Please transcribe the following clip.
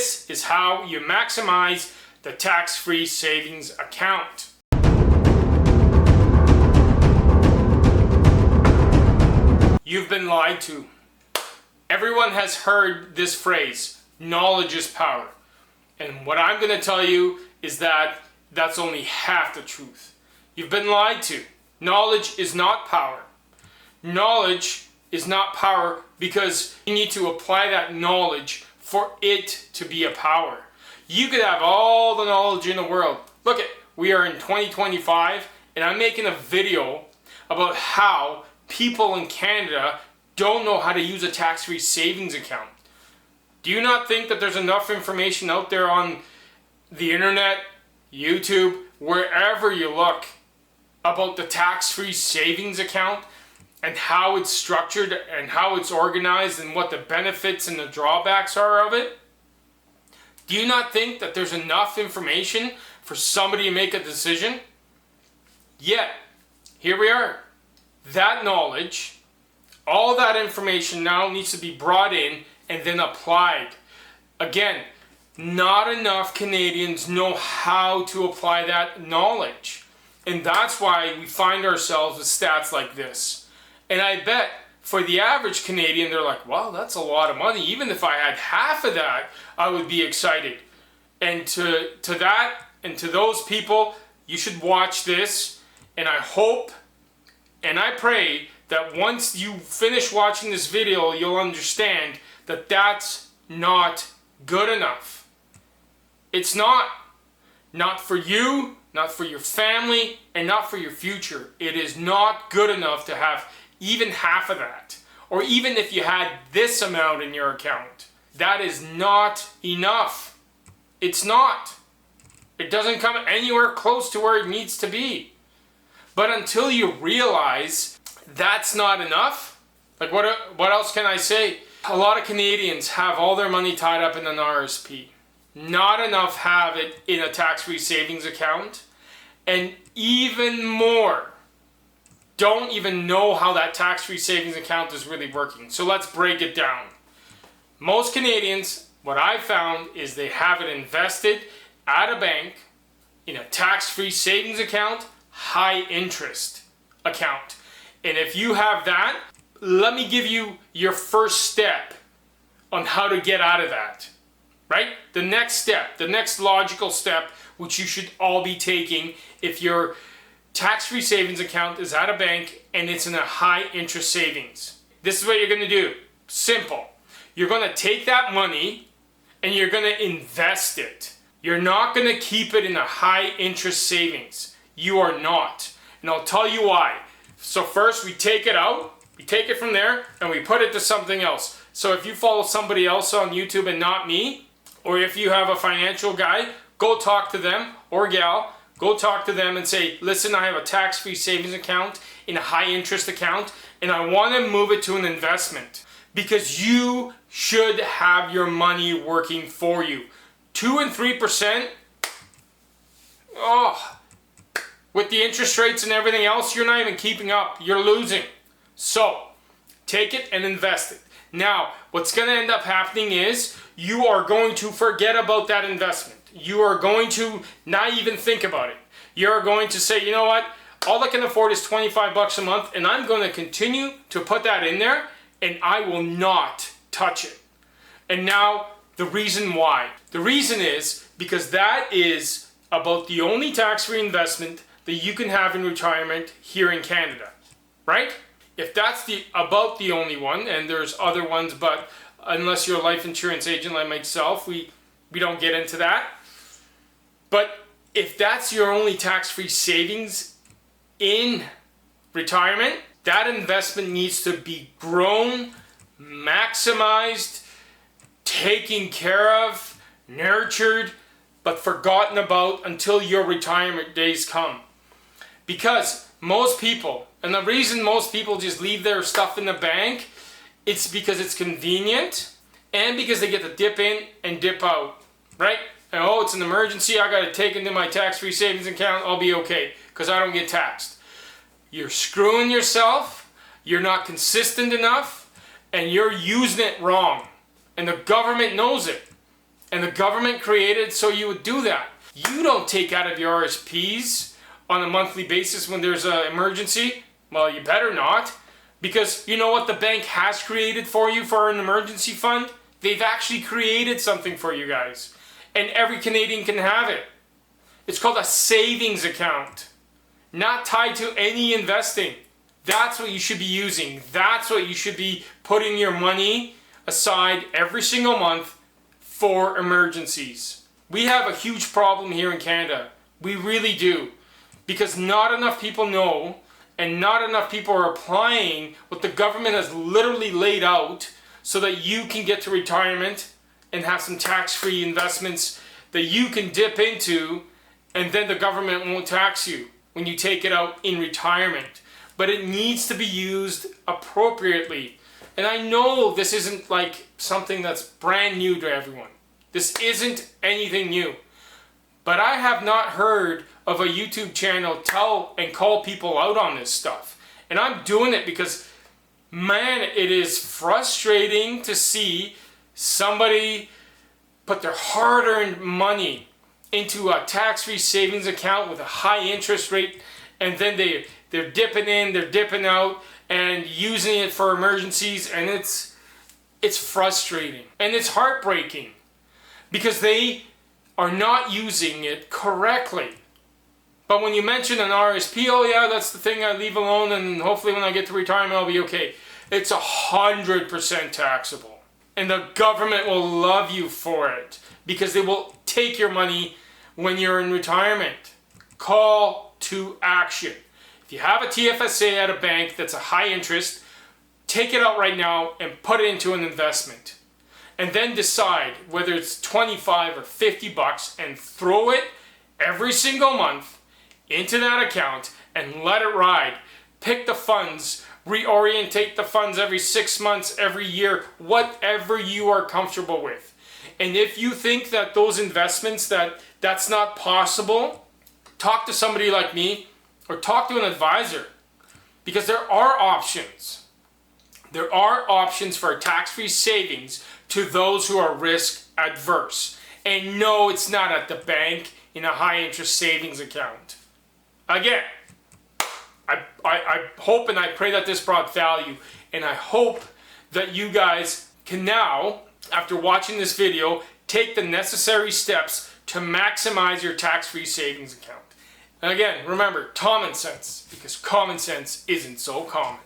this is how you maximize the tax-free savings account. You've been lied to. Everyone has heard this phrase, knowledge is power. And what I'm going to tell you is that that's only half the truth. You've been lied to. Knowledge is not power. Knowledge is not power because you need to apply that knowledge for it to be a power. You could have all the knowledge in the world. Look at, we are in 2025 and I'm making a video about how people in Canada don't know how to use a tax-free savings account. Do you not think that there's enough information out there on the internet, YouTube, wherever you look about the tax-free savings account and how it's structured and how it's organized and what the benefits and the drawbacks are of it? Do you not think that there's enough information for somebody to make a decision? Yet, here we are. That knowledge, all that information now needs to be brought in and then applied. Again, not enough Canadians know how to apply that knowledge. And that's why we find ourselves with stats like this. And I bet for the average Canadian, they're like, wow, that's a lot of money. Even if I had half of that, I would be excited. And to that and to those people, you should watch this. And I hope and I pray that once you finish watching this video, you'll understand that that's not good enough. It's not. Not for you, not for your family, and not for your future. It is not good enough to have even half of that. Or even if you had this amount in your account. That is not enough. It's not. It doesn't come anywhere close to where it needs to be. But until you realize that's not enough, like what else can I say? A lot of Canadians have all their money tied up in an RSP. Not enough have it in a tax-free savings account. And even more, don't even know how that tax-free savings account is really working. So let's break it down. Most Canadians, what I've found is they have it invested at a bank in a tax-free savings account, high interest account. And if you have that, let me give you your first step on how to get out of that, right? The next step, the next logical step, which you should all be taking if your tax-free savings account is at a bank and it's in a high interest savings. This is what you're going to do. Simple. You're going to take that money and you're going to invest it. You're not going to keep it in a high interest savings. You are not. And I'll tell you why. So first we take it out, we take it from there, and we put it to something else. So if you follow somebody else on YouTube and not me, or if you have a financial guy, go talk to them, or gal, go talk to them and say, listen, I have a tax-free savings account in a high interest account, and I want to move it to an investment. Because you should have your money working for you. 2 and 3%, with the interest rates and everything else, you're not even keeping up. You're losing. So, take it and invest it. Now, what's going to end up happening is you are going to forget about that investment. You are going to not even think about it. You're going to say, you know what? All I can afford is $25 a month, and I'm going to continue to put that in there, and I will not touch it. And now, the reason why. The reason is because that is about the only tax-free investment that you can have in retirement here in Canada, right? If that's about the only one, and there's other ones, but unless you're a life insurance agent like myself, we don't get into that. But if that's your only tax-free savings in retirement, that investment needs to be grown, maximized, taken care of, nurtured, but forgotten about until your retirement days come. Because most people, and the reason most people just leave their stuff in the bank, it's because it's convenient and because they get to dip in and dip out, right? And oh, it's an emergency, I got to take it into my tax-free savings account, I'll be okay because I don't get taxed. You're screwing yourself, you're not consistent enough, and you're using it wrong. And the government knows it. And the government created so you would do that. You don't take out of your RSPs on a monthly basis when there's an emergency. Well, you better not. Because you know what the bank has created for you for an emergency fund? They've actually created something for you guys. And every Canadian can have it. It's called a savings account. Not tied to any investing. That's what you should be using. That's what you should be putting your money aside every single month for emergencies. We have a huge problem here in Canada. We really do. Because not enough people know and not enough people are applying what the government has literally laid out so that you can get to retirement and have some tax-free investments that you can dip into, and then the government won't tax you when you take it out in retirement. But it needs to be used appropriately. And I know this isn't like something that's brand new to everyone. This isn't anything new. But I have not heard of a YouTube channel tell and call people out on this stuff. And I'm doing it because, man, it is frustrating to see somebody put their hard-earned money into a tax-free savings account with a high interest rate, and then they're dipping in, they're dipping out, and using it for emergencies, and it's frustrating. And it's heartbreaking because they are not using it correctly. But when you mention an RSP, oh yeah, that's the thing I leave alone, and hopefully when I get to retirement I'll be okay. It's 100% taxable. And the government will love you for it because they will take your money when you're in retirement. Call to action. If you have a T.F.S.A. at a bank that's a high interest, take it out right now and put it into an investment. And then decide whether it's 25 or 50 bucks and throw it every single month into that account and let it ride. Pick the funds, reorientate the funds every 6 months, every year, whatever you are comfortable with. And if you think that those investments, that's not possible, talk to somebody like me or talk to an advisor, because there are options. There are options for tax-free savings to those who are risk adverse. And no, it's not at the bank in a high interest savings account. Again, I hope and I pray that this brought value, and I hope that you guys can now, after watching this video, take the necessary steps to maximize your tax-free savings account. And again, remember, Tommensense, because common sense isn't so common.